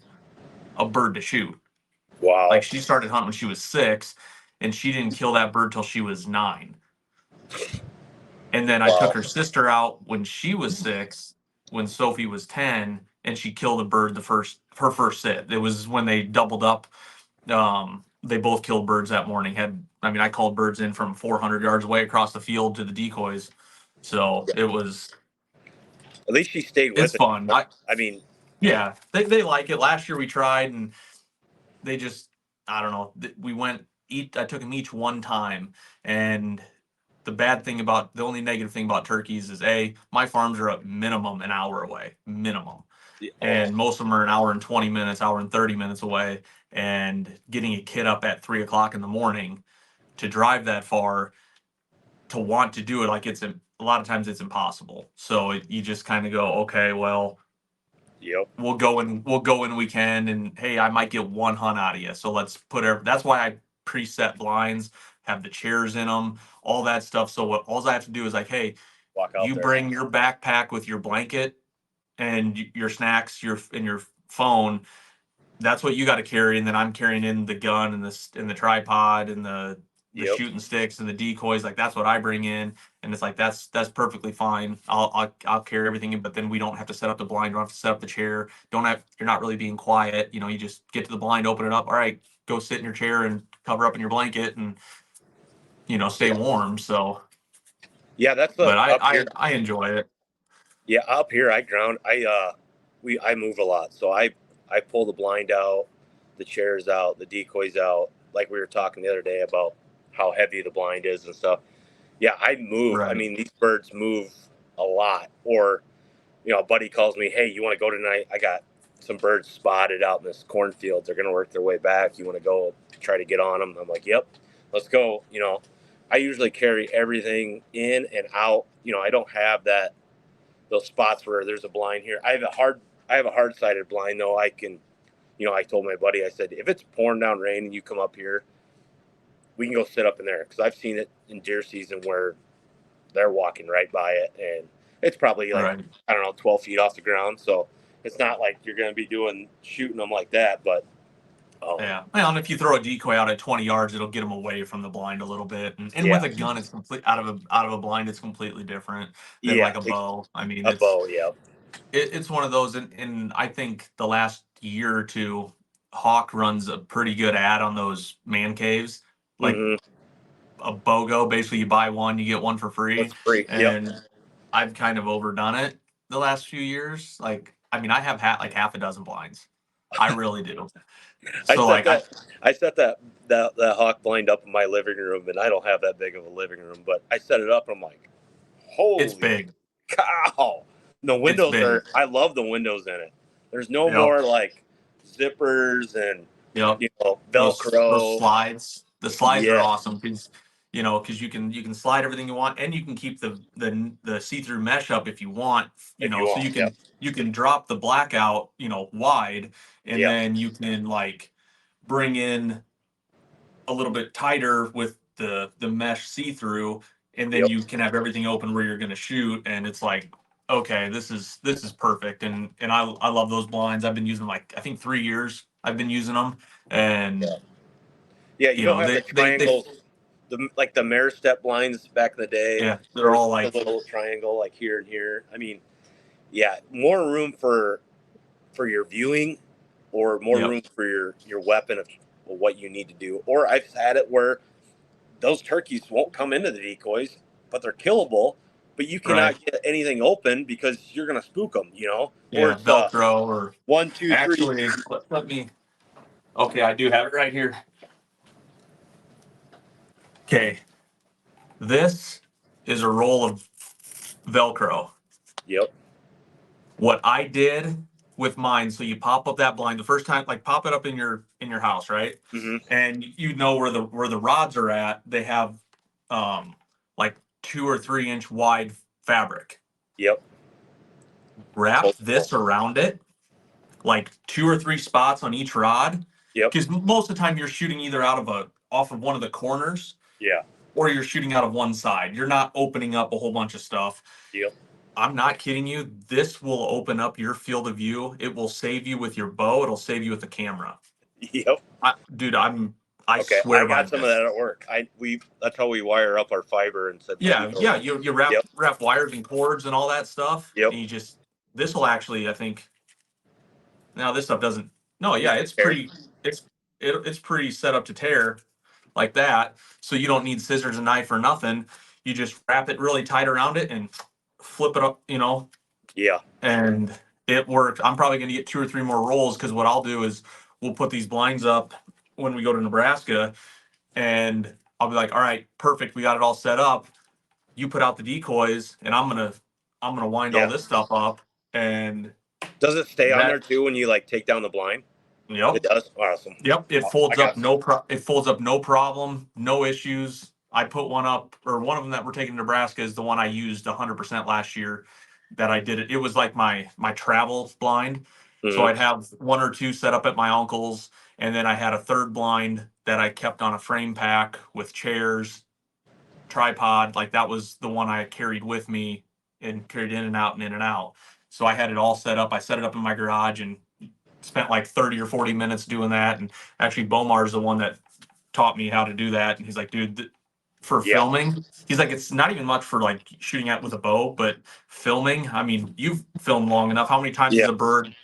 a bird to shoot. Wow. Like she started hunting when she was 6, and she didn't kill that bird till she was 9. And then I took Wow. her sister out when she was 6, when Sophie was 10, and she killed a bird her first sit. It was when they doubled up. They both killed birds that morning. I called birds in from 400 yards away across the field to the decoys. So Yeah. At least she stayed it's with it. fun. I mean, Yeah, they like it. Last year we tried, and they just, I don't know. We went eat. I took them each one time, and the only negative thing about turkeys is my farms are at minimum an hour away, minimum, oh, and most of them are an hour and 20 minutes, hour and 30 minutes away, and getting a kid up at 3 o'clock in the morning to drive that far to want to do it, like a lot of times it's impossible. So you just kind of go, okay, well, yep. we'll go when we can, and hey, I might get one hunt out of you. So let's that's why I preset blinds, have the chairs in them, all that stuff. So all I have to do is like, hey, Walk out you there. bring your backpack with your blanket and your snacks, your phone. That's what you got to carry, and then I'm carrying in the gun and the tripod and the the Yep. shooting sticks and the decoys, like that's what I bring in, and it's like that's perfectly fine. I'll carry everything in, but then we don't have to set up the blind, don't have to set up the chair, don't have you're not really being quiet. You know, you just get to the blind, open it up. All right, go sit in your chair and cover up in your blanket and stay Yeah. warm. So, Yeah, that's but I up I here. I enjoy it. Yeah, up here I ground. I move a lot, so I pull the blind out, the chairs out, the decoys out. Like we were talking the other day about how heavy the blind is and stuff. Yeah, I move. I Right. mean, these birds move a lot. Or a buddy calls me, "Hey, you want to go tonight? I got some birds spotted out in this cornfield. They're gonna work their way back. You want to go try to get on them?" I'm like, "Yep, let's go." I usually carry everything in and out. I don't have those spots where there's a blind here. I have a hard sided blind though. I can, I told my buddy, I said, if it's pouring down rain and you come up here, we can go sit up in there, because I've seen it in deer season where they're walking right by it, and it's probably like, Right. I don't know, 12 feet off the ground. So it's not like you're going to be shooting them like that, but Yeah. Well, and if you throw a decoy out at 20 yards, it'll get them away from the blind a little bit. And with yeah, a gun, it's complete out of a blind. It's completely different than yeah, like a bow. I mean, a bow, yeah. it's one of those. And I think the last year or two, Hawk runs a pretty good ad on those man caves, like Mm-hmm. a BOGO. Basically, you buy one, you get one for That's free. free. Yep. And I've kind of overdone it the last few years. Like, I mean, I have like half a dozen blinds. I really do. I So set like that. I set that hawk blind up in my living room, and I don't have that big of a living room, but I set it up, and I'm like, it's holy big. cow! The It's windows big. are. I love the windows in it. There's no Yep. more like zippers and Yep. Those Velcro. slides. The slides are Yeah, awesome because you can slide everything you want, and you can keep the see-through mesh up if you want, if you so want. Yep. you can drop the blackout, wide, and Yep. then you can like bring in a little bit tighter with the mesh see-through, and then Yep. you can have everything open where you're going to shoot, and it's like, okay, this is perfect. And I love those blinds. I've been using them, like, I think 3 years I've been using them, and Yeah. Yeah. You don't have the they triangles, the mirror step blinds back in the day. yeah, they're There was all a like, little triangle like here and here. I mean, yeah, more room for your viewing, or more yep, room for your weapon of what you need to do. Or I've had it where those turkeys won't come into the decoys, but they're killable. But you right, cannot get anything open because you're gonna spook them, Or yeah, it's Velcro, or 1, 2, 3. actually, let me, okay, I do have it right here. Okay, this is a roll of Velcro. Yep. What I did with mine, so you pop up that blind the first time, like pop it up in your house, right? Mm-hmm. And you know where the rods are at. They have like 2 or 3 inch wide fabric. Yep. Wrap this around it, like 2 or 3 spots on each rod, Yep. because most of the time you're shooting either off of one of the corners, Yeah. or you're shooting out of one side. You're not opening up a whole bunch of stuff. Yep. I'm not kidding you. This will open up your field of view. It will save you with your bow. It'll save you with the camera. Yep. Dude, I Okay, I swear by got some of this. that at work. That's how we wire up our fiber and said. Yeah, yeah. You wrap Yep. wrap wires and cords and all that stuff, Yep. and this will actually, I think. Now this stuff doesn't. No, yeah, it's Tear. pretty. It's pretty set up to tear like that. So you don't need scissors and knife or nothing. You just wrap it really tight around it and flip it up. Yeah. And it worked. I'm probably going to get 2 or 3 more rolls, because what I'll do is we'll put these blinds up when we go to Nebraska, and I'll be like, all right, perfect. We got it all set up. You put out the decoys, and I'm gonna wind all Yeah. this stuff up, and Does it stay on there that too when you take down the blind? yep, It does. Awesome. yep. It I folds got up some. it folds up no problem, no issues. I put one up, or one of them that we're taking to Nebraska is the one I used 100% last year. That I did it. It was like my travel blind. So Mm-hmm. I'd have 1 or 2 set up at my uncle's, and then I had a third blind that I kept on a frame pack with chairs, tripod. Like, that was the one I carried with me and carried in and out and in and out. So I had it all set up. I set it up in my garage and spent like 30 or 40 minutes doing that. And actually, Bomar's the one that taught me how to do that, and he's like, dude, for Yeah. filming, he's like, it's not even much for like shooting at with a bow, but filming, I mean, you've filmed long enough. How many times Yeah. has a bird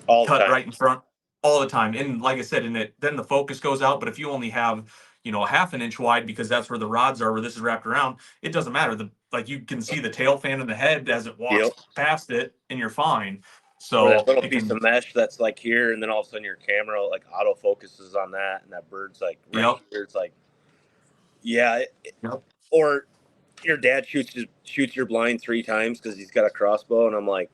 All the cut time. right in front? All the time. And like I said, then the focus goes out. But if you only have, a half an inch wide, because that's where the rods are, where this is wrapped around, it doesn't matter. Like you can see the tail fan in the head as it walks Yep. past it, and you're fine. Or that So little it piece can, of mesh that's like here, and then all of a sudden your camera like auto focuses on that, and that bird's like right yep, here. It's like, yeah. yep, Or your dad shoots your blind 3 times because he's got a crossbow, and I'm like,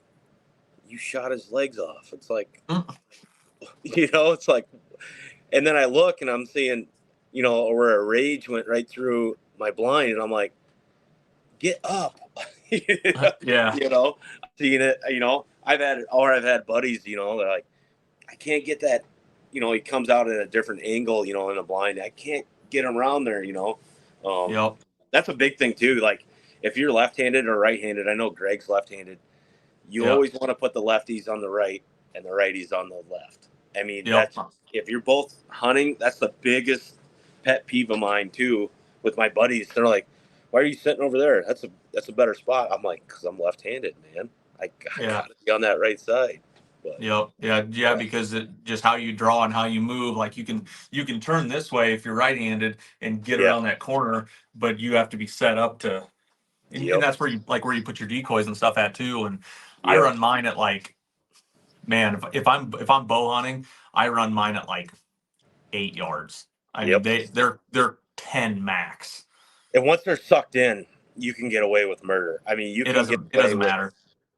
you shot his legs off. It's like, mm, it's like, and then I look and I'm seeing, where a rage went right through my blind, and I'm like, get up. yeah, Seeing it, I've had buddies, they're like, I can't get that, he comes out at a different angle, in a blind. I can't get him around there, Um, yep, that's a big thing too. Like if you're left-handed or right-handed, I know Greg's left-handed. You yep, always want to put the lefties on the right and the righties on the left. I mean, yep, if you're both hunting, that's the biggest pet peeve of mine too. With my buddies, they're like, "Why are you sitting over there? That's a better spot." I'm like, "Cause I'm left-handed, man. I yeah. gotta be on that right side." But Yep. Yeah, because it just how you draw and how you move, like you can turn this way if you're right-handed and get yeah, around that corner, but you have to be set up to, and yep, that's where you put your decoys and stuff at too. And I yep, run mine at like, man, if I'm bow hunting, I run mine at like 8 yards. I mean, yep. they're 10 max. And once they're sucked in, you can get away with murder. I mean, you It can get doesn't it away doesn't with matter.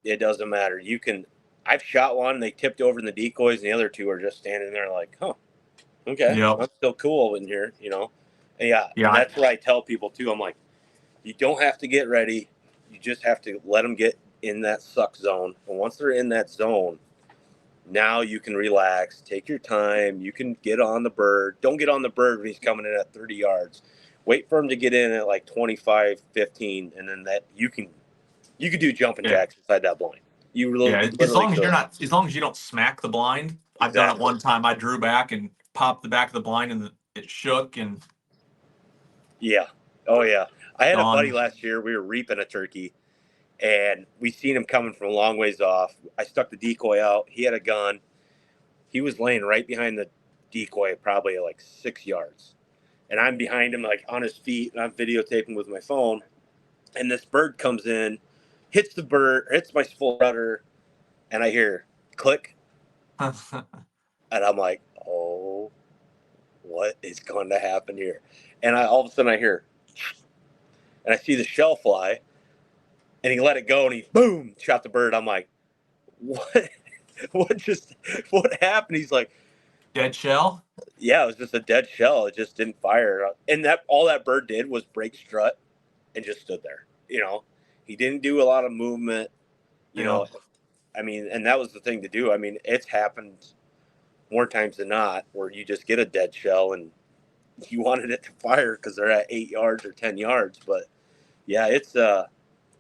it. Doesn't matter. You can. I've shot one. They tipped over in the decoys, and the other two are just standing there like, "Huh, okay, Yep. I'm still cool in here." And yeah, Yeah. and that's what I tell people too. I'm like, you don't have to get ready. You just have to let them get in that suck zone. And once they're in that zone, now you can relax, take your time. You can get on the bird. Don't get on the bird when he's coming in at 30 yards. Wait for him to get in at like 25, 15, and then that you could do jumping Yeah. jacks inside that blind. You Yeah, as literally long as could. you're not, as long as you don't smack the blind. I've done it Exactly. one time. I drew back and popped the back of the blind, and it shook and Yeah. Oh yeah. I had a buddy gone. last year. We were reaping a turkey, and we seen him coming from a long ways off. I stuck the decoy out. He had a gun. He was laying right behind the decoy, probably like 6 yards, and I'm behind him, like on his feet, and I'm videotaping with my phone. And this bird comes in, hits my full rudder, and I hear click, and I'm like, oh, what is going to happen here? And all of a sudden I hear, and I see the shell fly, and he let it go, and he boom shot the bird. I'm like, what? What happened? He's like, Dead shell. yeah, it was just a dead shell. It just didn't fire, and that all that bird did was break strut and just stood there. He didn't do a lot of movement. You Yep. know, I mean, and that was the thing to do. I mean, it's happened more times than not where you just get a dead shell and you wanted it to fire because they're at 8 yards or 10 yards. But yeah, it's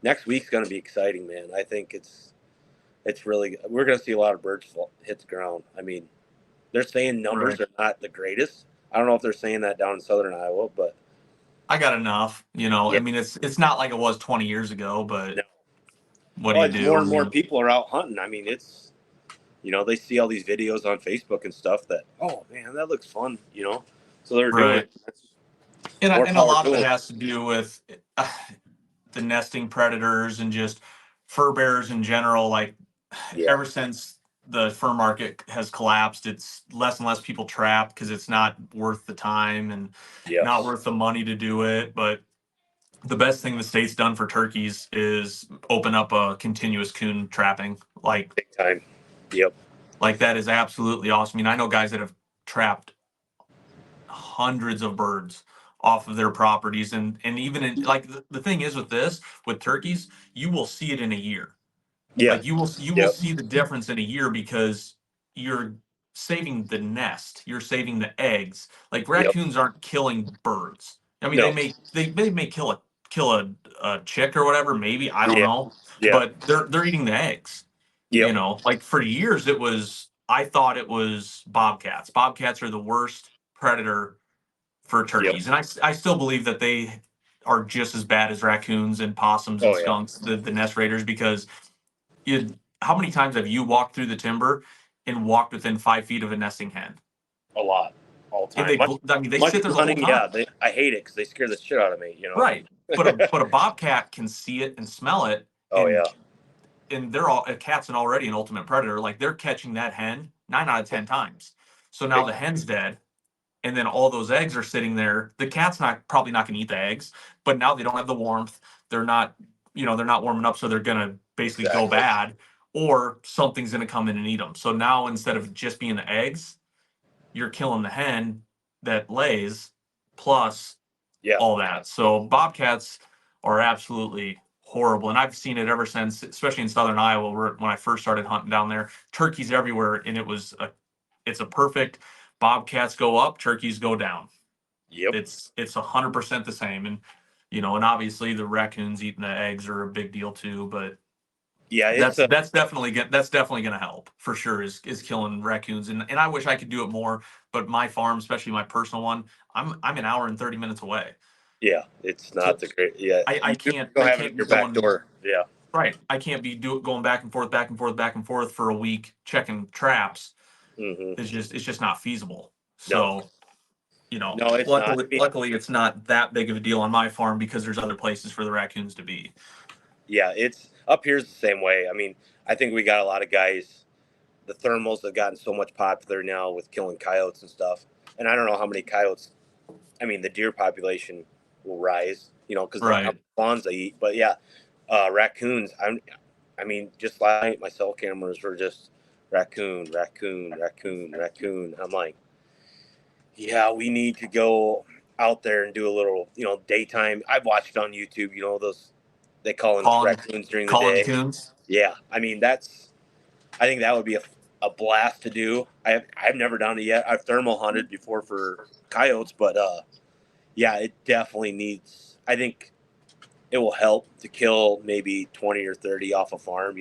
next week's going to be exciting, man. I think it's really, we're going to see a lot of birds hit the ground. I mean, they're saying numbers Right. are not the greatest. I don't know if they're saying that down in southern Iowa, but I got enough. yeah, I mean, it's not like it was 20 years ago, but no. what do Well, you it's more do? I and more mean, people are out hunting. I mean, it's, they see all these videos on Facebook and stuff that, oh man, that looks fun. So they're doing right. it. That's And more and a power lot to of it them. has to do with the nesting predators and just fur bearers in general. Like Yeah. ever since the fur market has collapsed, it's less and less people trap because it's not worth the time and not Yes. worth the money to do it. But the best thing the state's done for turkeys is open up a continuous coon trapping. Big time. Yep. Like that is absolutely awesome. I mean, I know guys that have trapped hundreds of birds off of their properties, and even in like the thing is with turkeys, you will see it in a year. Yeah. Like you will Yep. see the difference in a year because you're saving the nest, you're saving the eggs. Like Yep. raccoons aren't killing birds. I mean, they No. may they may kill a chick or whatever, maybe, I don't Yeah. know, Yeah. but they're eating the eggs. Yep. Like for years I thought it was bobcats. Bobcats are the worst predator for Yep. turkeys. And I still believe that they are just as bad as raccoons and possums and Oh yeah. skunks, the nest raiders, because how many times have you walked through the timber and walked within 5 feet of a nesting hen? A lot, all the And time. I mean, they sit there Mushroom the whole hunting, yeah. time. I hate it because they scare the shit out of me. You know. Right. But a bobcat can see it and smell it, Oh yeah. and they're all a cat's an already an ultimate predator. Like they're catching that hen 9 out of 10 times. So now the hen's dead, and then all those eggs are sitting there. The cat's probably not going to eat the eggs, but now they don't have the warmth. They're not, they're not warming up, so they're going to basically go Exactly. bad, or something's going to come in and eat them. So now instead of just being the eggs, you're killing the hen that lays, plus Yeah. all that. So bobcats are absolutely horrible, and I've seen it ever since, especially in southern Iowa, when I first started hunting down there. Turkeys everywhere, and it's a perfect bobcats go up, turkeys go down. Yep. It's 100% the same, and and obviously the raccoons eating the eggs are a big deal too. But Yeah. that's definitely gonna help for sure. Is killing raccoons, and I wish I could do it more, but my farm, especially my personal one, I'm an hour and 30 minutes away. Yeah. It's So not the great. Yeah. I You can't don't I have it can't at be your back going door. Yeah. right. I can't be going back and forth, back and forth, back and forth for a week checking traps. Mm-hmm. It's just not feasible. No. So No, it's not. luckily, it's not that big of a deal on my farm because there's other places for the raccoons to be. Yeah. It's up here's the same way. I mean, I think we got a lot of guys. The thermals have gotten so much popular now with killing coyotes and stuff. And I don't know how many coyotes. I mean, the deer population will rise. Because how Right. many fawns they eat. But yeah, raccoons. I mean, just last night my cell cameras were just raccoon, raccoon, raccoon, raccoon. I'm like, yeah, we need to go out there and do a little, daytime. I've watched on YouTube, those they call in Calling raccoons during the calling day. coons. Yeah, I mean I think that would be a blast to do. I've never done it yet. I've thermal hunted before for coyotes, but yeah, it definitely needs. I think it will help to kill maybe 20 or 30 off a farm,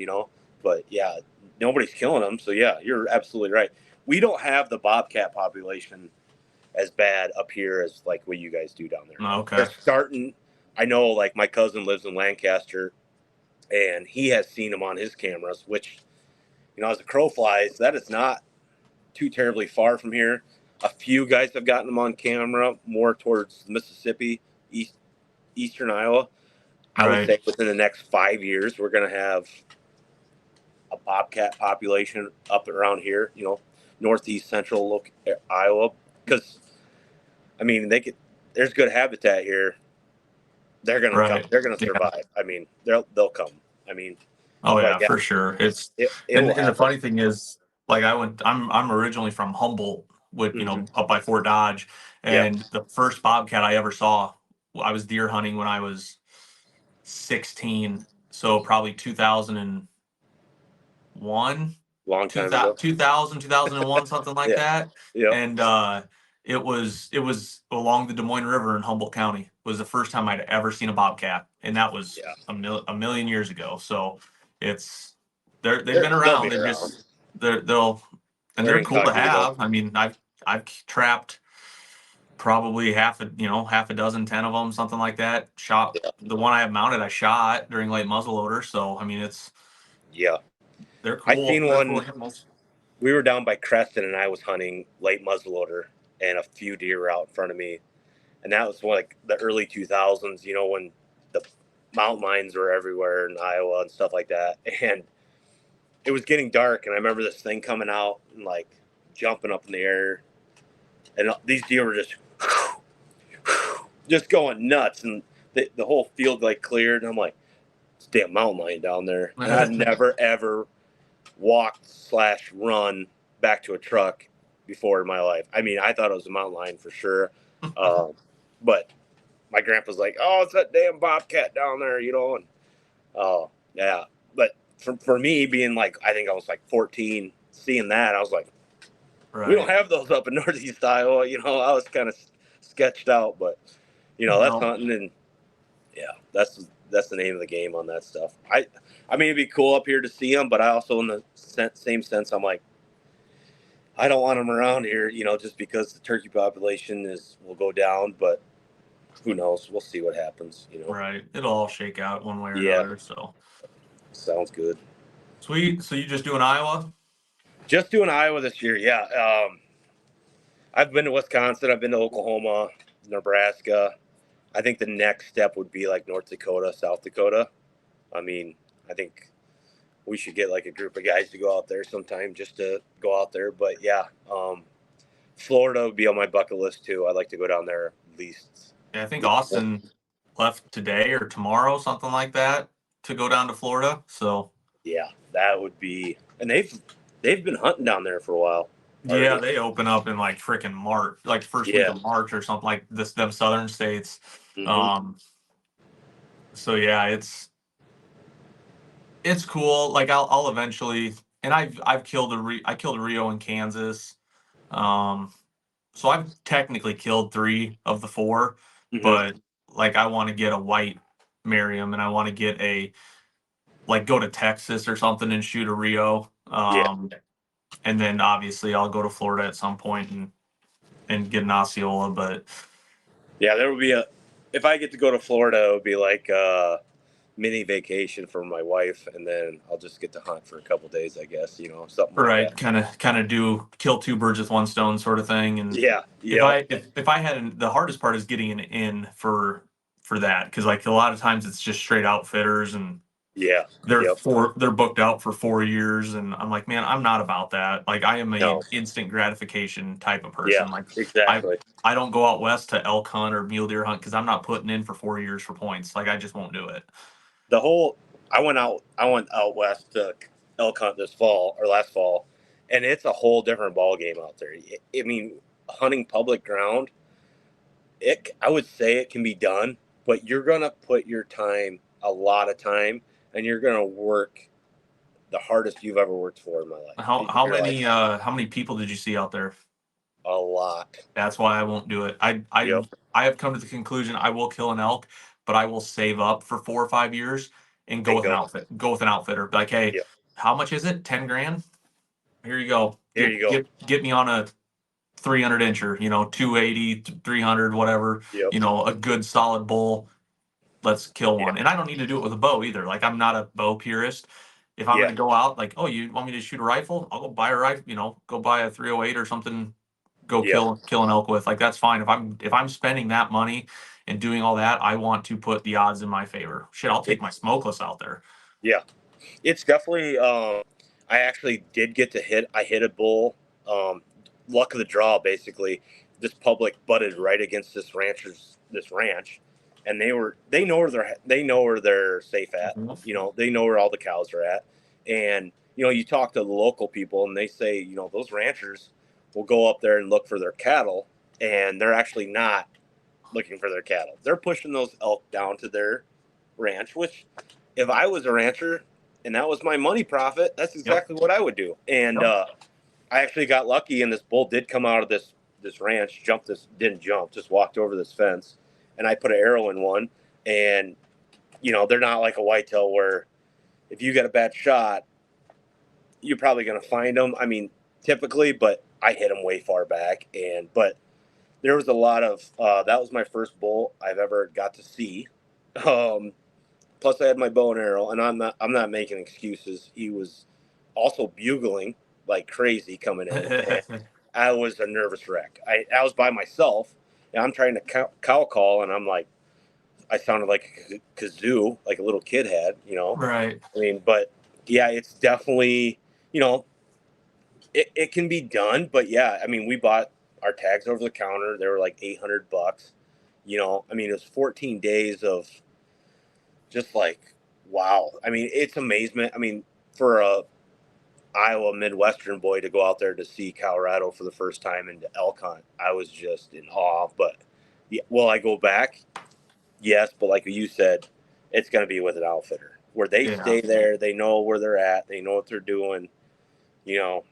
But yeah, nobody's killing them, so yeah, you're absolutely right. We don't have the bobcat population as bad up here as like what you guys do down there. They're Okay. starting. I know, like my cousin lives in Lancaster, and he has seen them on his cameras. Which, as the crow flies, that is not too terribly far from here. A few guys have gotten them on camera more towards Mississippi, eastern Iowa. I would Right. say within the next 5 years, we're going to have a bobcat population up around here. Northeast central Iowa, because I mean there's good habitat here. They're gonna come. Right. They're gonna Yeah. survive. I mean, they'll come. I mean, Oh but yeah, yeah, for sure. it And will the happen. funny thing is, like I'm originally from Humboldt, with Mm-hmm. up by Fort Dodge, Yep. and the first bobcat I ever saw, I was deer hunting when I was 16, so probably 2001, Long time ago. 2001, something like Yeah. that. Yep. And it was along the Des Moines River in Humboldt County. Was the first time I'd ever seen a bobcat, and that was Yeah. a million years ago. So it's they've been They'll around. be around. They'll and They're they're cool to incognito. have. I mean, I've trapped probably half a dozen, 10 of them, something like that. Shot Yeah. the one I have mounted, I shot during late muzzleloader. So I mean, Yeah. they're I cool. seen They're cool one. animals. We were down by Creston, and I was hunting late muzzleloader, and a few deer were out in front of me, and that was like the early 2000s. When the mountain lions were everywhere in Iowa and stuff like that, and it was getting dark, and I remember this thing coming out and like jumping up in the air, and these deer were just going nuts, and the whole field like cleared, and I'm like, it's a damn mountain lion down there, and I'd never ever walked / run back to a truck before in my life. I mean, I thought it was a mountain lion for sure, but my grandpa's like, "Oh, it's that damn bobcat down there," and oh yeah. But for me being like, I think I was like 14, seeing that, I was like, we don't Right. have those up in Northeast Iowa. I was kind of sketched out, but that's No. hunting, and yeah, that's the name of the game on that stuff. I mean, it'd be cool up here to see them, but I also, in the same sense, I'm like, I don't want them around here, just because the turkey population will go down, but who knows? We'll see what happens. Right. It'll all shake out one way or Yeah, another. So sounds good. sweet. So you just doing Iowa? Just doing Iowa this year. Yeah. I've been to Wisconsin. I've been to Oklahoma, Nebraska. I think the next step would be like North Dakota, South Dakota. I mean, I think we should get like a group of guys to go out there sometime just to go out there. But yeah, Florida would be on my bucket list too. I'd like to go down there at least. Yeah, I think Once. Austin left today or tomorrow, something like that, to go down to Florida. So Yeah, that would be. And they've been hunting down there for a while yeah, already. they open up in like freaking March, like first week Yeah. of March or something like this. Them southern states. Hmm. Um. So yeah, it's cool. Like I'll eventually, and I've killed I killed a Rio in Kansas. Um. So I've technically killed 3 of the 4, Hmm. but like I want to get a white Merriam and I want to get a like go to Texas or something and shoot a Rio. Yeah. And then obviously I'll go to Florida at some point and get an Osceola. But Yeah, there would be a. If I get to go to Florida, it would be like a mini vacation for my wife, and then I'll just get to hunt for a couple days, I guess. Something like right, that. kind of do kill 2 birds with one stone sort of thing. And Yeah. if Yep. if I had the hardest part is getting an in for that because like a lot of times it's just straight outfitters and Yeah. they're Yep. they're booked out for 4 years and I'm like, man, I'm not about that. Like I am a No. instant gratification type of Yeah. person. Like I Exactly. I don't go out west to elk hunt or mule deer hunt because I'm not putting in for 4 years for points. Like I just won't do it. The whole. I went out west to elk hunt this fall or last fall, and it's a whole different ball game out there. I mean, hunting public ground. I would say it can be done, but you're gonna put your time, a lot of time, and you're gonna work the hardest you've ever worked for in my life. How You're like how many people did you see out there? a lot. That's why I won't do it. Yep. I have come to the conclusion I will kill an elk, but I will save up for 4 or 5 years and go And with an go. outfit. Go with an outfitter. Be like, hey, Yep. how much is it? 10 grand. Here you go. Here you go. Get me on a 300 incher. 280, 300, whatever. Yep. A good solid bull. Let's kill Yeah. one. And I don't need to do it with a bow either. Like I'm not a bow purist. If I'm Yeah. gonna go out, like, oh, you want me to shoot a rifle? I'll go buy a rifle. Go buy a 308 or something. Go Yep. kill an elk with. Like that's fine. If I'm spending that money and doing all that, I want to put the odds in my favor. Shit, I'll take my It's smokeless out there. yeah. It's definitely. I actually did get to hit. I hit a bull. Luck of the draw, basically. This public butted right against this ranch, and they know where they're safe at. Mhm. They know where all the cows are at, and you talk to the local people, and they say those ranchers will go up there and look for their cattle, and they're actually not looking for their cattle. They're pushing those elk down to their ranch, which if I was a rancher and that was my money profit, that's Yep. exactly what I would do. And Yep. I actually got lucky, and this bull did come out of this ranch, didn't jump, just walked over this fence, and I put an arrow in one. And they're not like a whitetail where if you get a bad shot, you're probably going to find them. I mean, typically, but I hit them way far back, but there was a lot of that was my first bull I've ever got to see. Um, Plus, I had my bow and arrow, and I'm not making excuses. He was also bugling like crazy coming in, and I was a nervous wreck. I was by myself, and I'm trying to cow call, and I'm like, I sounded like a kazoo, like a little kid had. Right. I mean, but yeah, it's definitely you know it can be done, but yeah, I mean, we bought our tags over the counter. They were like $800. I mean, it was 14 days of just like wow. I mean, it's amazement. I mean, for a Iowa Midwestern boy to go out there to see Colorado for the first time and to elk hunt, I was just in awe. But yeah, will I go back? Yes, but like you said, it's going to be with an outfitter where they Yeah. stay there, they know where they're at, they know what they're doing. You know,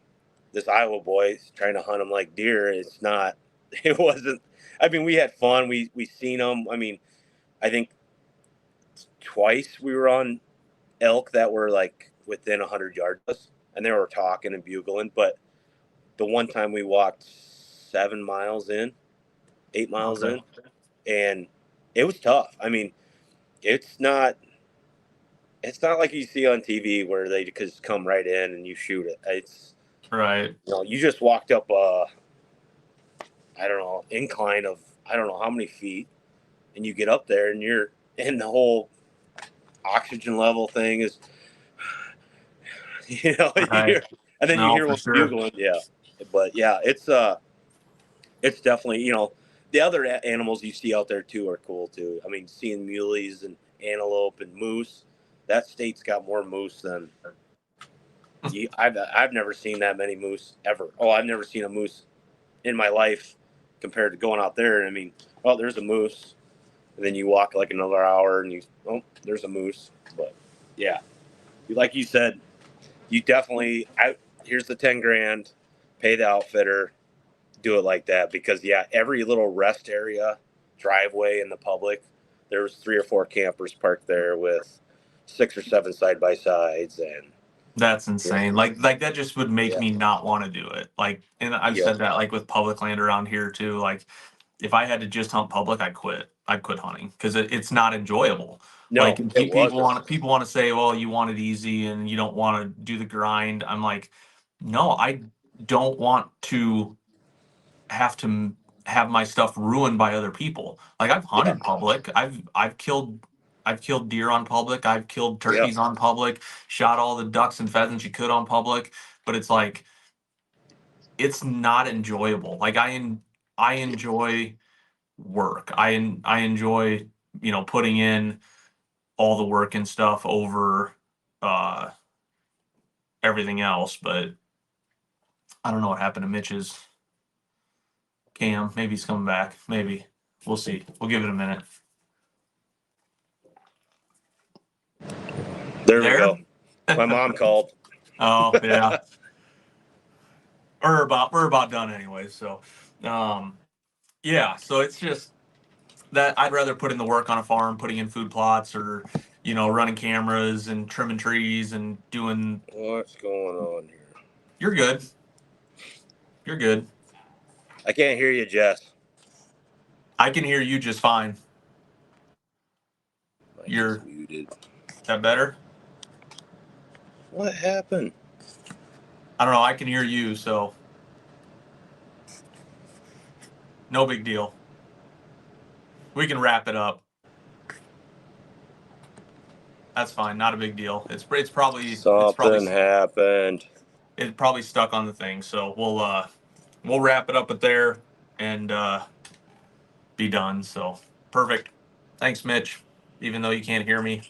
this Iowa boy is trying to hunt them like deer. It's not. It wasn't. I mean, we had fun. We seen them. I mean, I think twice we were on elk that were like within 100 yards of us, and they were talking and bugling. But the one time we walked 7 miles in, 8 miles Okay. in, and it was tough. I mean, it's not like you see on TV where they just come right in and you shoot it. It's Right. you just walked up a I don't know incline of I don't know how many feet, and you get up there and you're in the whole oxygen level thing is you Right. hear, and then you No, hear for one sure. bugling. Yeah, but yeah, it's definitely the other animals you see out there too are cool too. I mean, seeing muleys and antelope and moose. That state's got more moose than I've never seen that many moose ever. Oh, I've never seen a moose in my life compared to going out there. I mean, oh, there's a moose, and then you walk like another hour and there's a moose. But yeah, like you said, you definitely here's the 10 grand, pay the outfitter, do it like that because yeah, every little rest area, driveway in the public, there was 3 or 4 campers parked there with 6 or 7 side by sides and That's you know, insane. Like that just would make yeah, me not want to do it. Like, and I've yep, said that like with public land around here too. Like, if I had to just hunt public, I'd quit. I'd quit hunting because it's not enjoyable. Like no, it wasn't. people want to say, well, you want it easy and you don't want to do the grind. I'm like, no, I don't want to have have my stuff ruined by other people. Like I've Yeah, hunted public. I've killed deer on public. I've killed yeah, turkeys on public. Shot all the ducks and pheasants you could on public. But it's like it's not enjoyable. Like I enjoy work. I enjoy putting in all the work and stuff over uh everything else. But I don't know what happened to Mitch's cam. Maybe he's coming back. Maybe we'll see. We'll give it a minute. You there we there? go. My mom called. Oh yeah. We're about done anyway. So yeah, so it's just that I'd rather put in the work on a farm, putting in food plots or running cameras and trimming trees and doing. What's going on here? You're good. You're good. I can't hear you, Jess. I can hear you just fine. Mike is You're muted. that better? What happened? I don't know. I can hear you, so no big deal. We can wrap it up. That's fine. Not a big deal. Something happened. It's probably stuck on the thing. So we'll wrap it up at there and be done. So perfect. Thanks, Mitch. Even though you can't hear me.